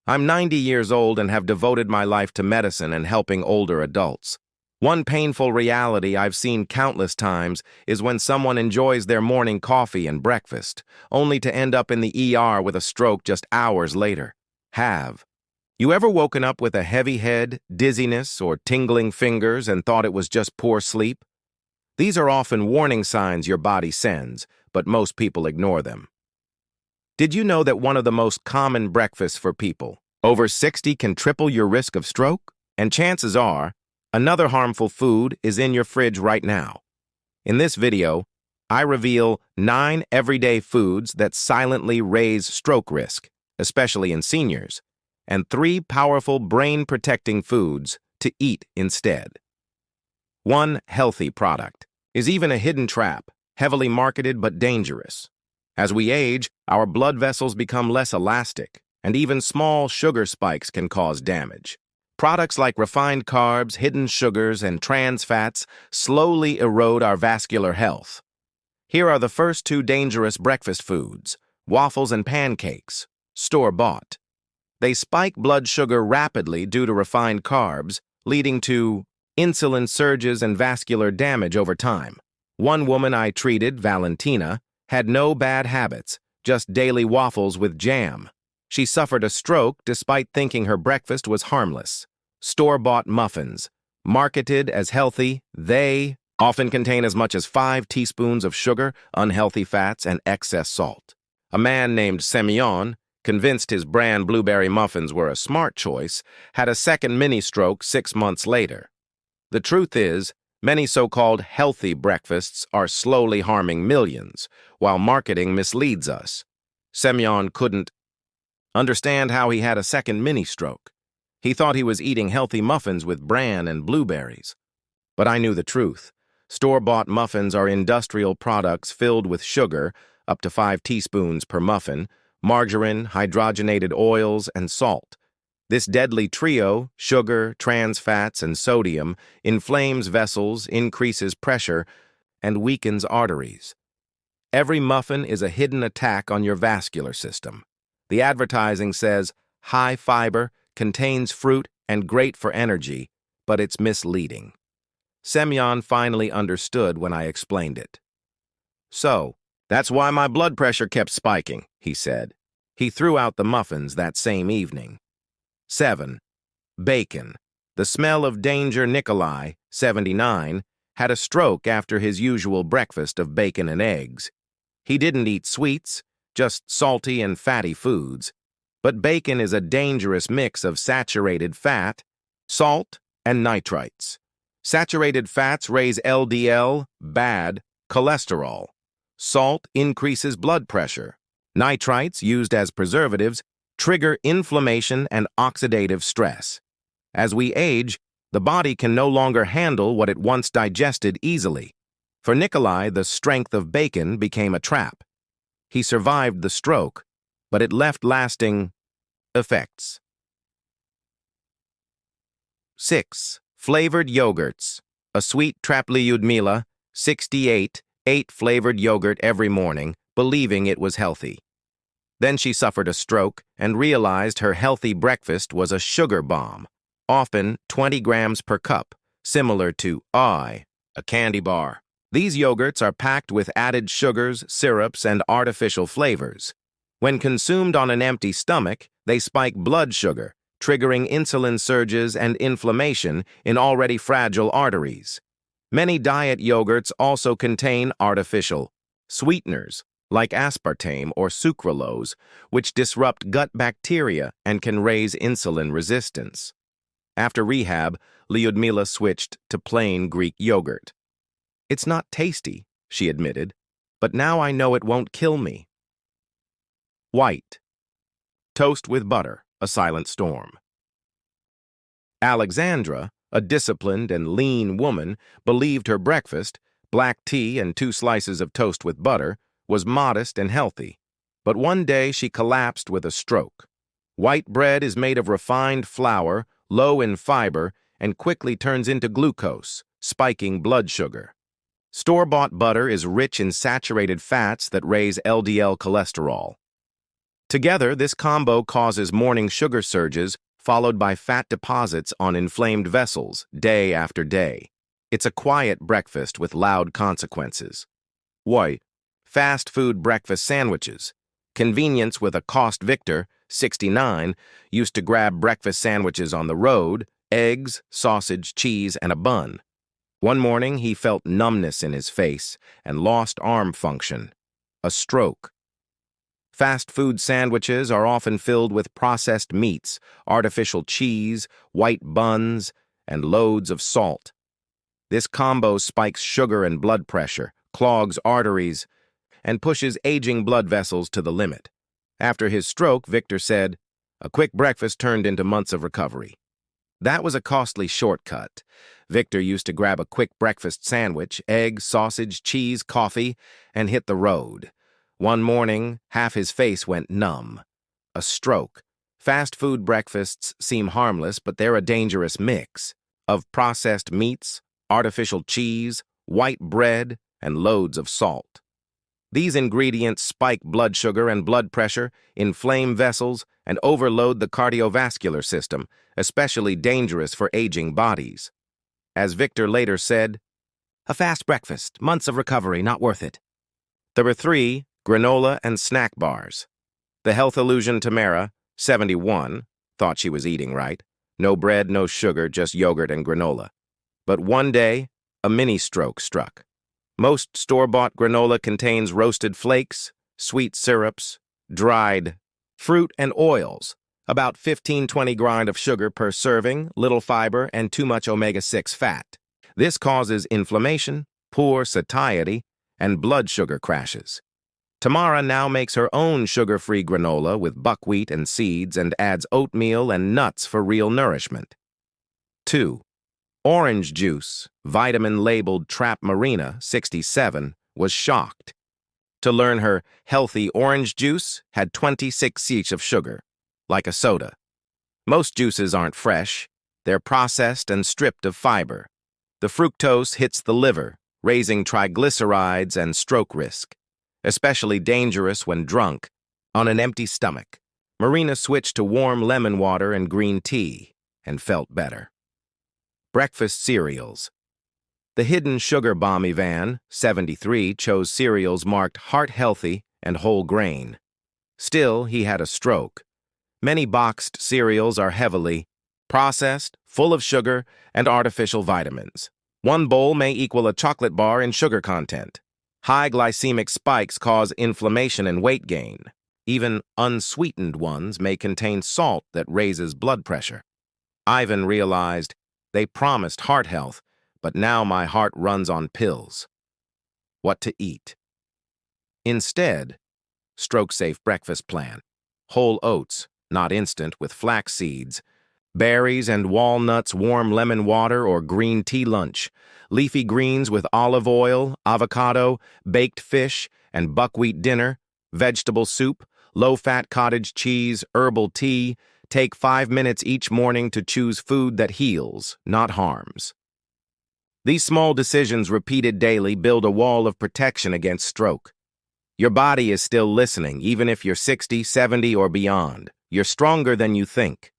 I'm 90 years old and have devoted my life to medicine and helping older adults. One painful reality I've seen countless times is when someone enjoys their morning coffee and breakfast, only to end up in the ER with a stroke just hours later. Have you ever woken up with a heavy head, dizziness, or tingling fingers and thought it was just poor sleep? These are often warning signs your body sends, but most people ignore them. Did you know that one of the most common breakfasts for people, over 60, can triple your risk of stroke? And chances are, another harmful food is in your fridge right now. In this video, I reveal 9 everyday foods that silently raise stroke risk, especially in seniors, and 3 powerful brain-protecting foods to eat instead. 1 healthy product is even a hidden trap, heavily marketed but dangerous. As we age, our blood vessels become less elastic, and even small sugar spikes can cause damage. Products like refined carbs, hidden sugars, and trans fats slowly erode our vascular health. Here are the first 2 dangerous breakfast foods: waffles and pancakes, store-bought. They spike blood sugar rapidly due to refined carbs, leading to insulin surges and vascular damage over time. One woman I treated, Valentina, had no bad habits, just daily waffles with jam. She suffered a stroke despite thinking her breakfast was harmless. Store-bought muffins, marketed as healthy, they often contain as much as 5 teaspoons of sugar, unhealthy fats, and excess salt. A man named Semyon, convinced his brand blueberry muffins were a smart choice, had a second mini-stroke 6 months later. The truth is, many so-called healthy breakfasts are slowly harming millions, while marketing misleads us. Semyon couldn't understand how he had a second mini-stroke. He thought he was eating healthy muffins with bran and blueberries. But I knew the truth. Store-bought muffins are industrial products filled with sugar, up to 5 teaspoons per muffin, margarine, hydrogenated oils, and salt. This deadly trio, sugar, trans fats, and sodium, inflames vessels, increases pressure, and weakens arteries. Every muffin is a hidden attack on your vascular system. The advertising says, high fiber, contains fruit, and great for energy, but it's misleading. Semyon finally understood when I explained it. So, that's why my blood pressure kept spiking, he said. He threw out the muffins that same evening. 7. Bacon. The smell of danger. Nikolai, 79, had a stroke after his usual breakfast of bacon and eggs. He didn't eat sweets, just salty and fatty foods. But bacon is a dangerous mix of saturated fat, salt, and nitrites. Saturated fats raise LDL, bad, cholesterol. Salt increases blood pressure. Nitrites, used as preservatives, trigger inflammation and oxidative stress. As we age, the body can no longer handle what it once digested easily. For Nikolai, the strength of bacon became a trap. He survived the stroke, but it left lasting effects. 6. Flavored yogurts. A sweet trap. Lyudmila, 68, ate flavored yogurt every morning, believing it was healthy. Then she suffered a stroke and realized her healthy breakfast was a sugar bomb, often 20 grams per cup, similar to a candy bar. These yogurts are packed with added sugars, syrups, and artificial flavors. When consumed on an empty stomach, they spike blood sugar, triggering insulin surges and inflammation in already fragile arteries. Many diet yogurts also contain artificial sweeteners, like aspartame or sucralose, which disrupt gut bacteria and can raise insulin resistance. After rehab, Lyudmila switched to plain Greek yogurt. It's not tasty, she admitted, but now I know it won't kill me. White. Toast with butter, a silent storm. Alexandra, a disciplined and lean woman, believed her breakfast, black tea and 2 slices of toast with butter, was modest and healthy, but one day she collapsed with a stroke. White bread is made of refined flour, low in fiber, and quickly turns into glucose, spiking blood sugar. Store-bought butter is rich in saturated fats that raise LDL cholesterol. Together, this combo causes morning sugar surges followed by fat deposits on inflamed vessels day after day. It's a quiet breakfast with loud consequences. Why? Fast food breakfast sandwiches. Convenience with a cost Victor, 69, used to grab breakfast sandwiches on the road, eggs, sausage, cheese, and a bun. One morning, he felt numbness in his face and lost arm function. A stroke. Fast food sandwiches are often filled with processed meats, artificial cheese, white buns, and loads of salt. This combo spikes sugar and blood pressure, clogs arteries, and pushes aging blood vessels to the limit. After his stroke, Victor said, "A quick breakfast turned into months of recovery." That was a costly shortcut. Victor used to grab a quick breakfast sandwich, egg, sausage, cheese, coffee, and hit the road. One morning, half his face went numb. A stroke. Fast food breakfasts seem harmless, but they're a dangerous mix of processed meats, artificial cheese, white bread, and loads of salt. These ingredients spike blood sugar and blood pressure, inflame vessels, and overload the cardiovascular system, especially dangerous for aging bodies. As Victor later said, "A fast breakfast, months of recovery, not worth it." There were 3, granola and snack bars. The health illusion Tamara, 71, thought she was eating right. No bread, no sugar, just yogurt and granola. But one day, a mini-stroke struck. Most store-bought granola contains roasted flakes, sweet syrups, dried fruit, and oils. About 15-20 grams of sugar per serving, little fiber, and too much omega-6 fat. This causes inflammation, poor satiety, and blood sugar crashes. Tamara now makes her own sugar-free granola with buckwheat and seeds and adds oatmeal and nuts for real nourishment. 2. Orange juice, vitamin-labeled Trap Marina, 67, was shocked to learn her healthy orange juice had 26 each of sugar, like a soda. Most juices aren't fresh. They're processed and stripped of fiber. The fructose hits the liver, raising triglycerides and stroke risk, especially dangerous when drunk. On an empty stomach, Marina switched to warm lemon water and green tea and felt better. Breakfast cereals. The hidden sugar bomb Ivan, 73, chose cereals marked heart-healthy and whole grain. Still, he had a stroke. Many boxed cereals are heavily processed, full of sugar, and artificial vitamins. One bowl may equal a chocolate bar in sugar content. High glycemic spikes cause inflammation and weight gain. Even unsweetened ones may contain salt that raises blood pressure. Ivan realized they promised heart health, but now my heart runs on pills. What to eat? Instead, stroke-safe breakfast plan. Whole oats, not instant, with flax seeds. Berries and walnuts, warm lemon water or green tea lunch. Leafy greens with olive oil, avocado, baked fish, and buckwheat dinner. Vegetable soup, low-fat cottage cheese, herbal tea. Take 5 minutes each morning to choose food that heals, not harms. These small decisions repeated daily build a wall of protection against stroke. Your body is still listening, even if you're 60, 70, or beyond. You're stronger than you think.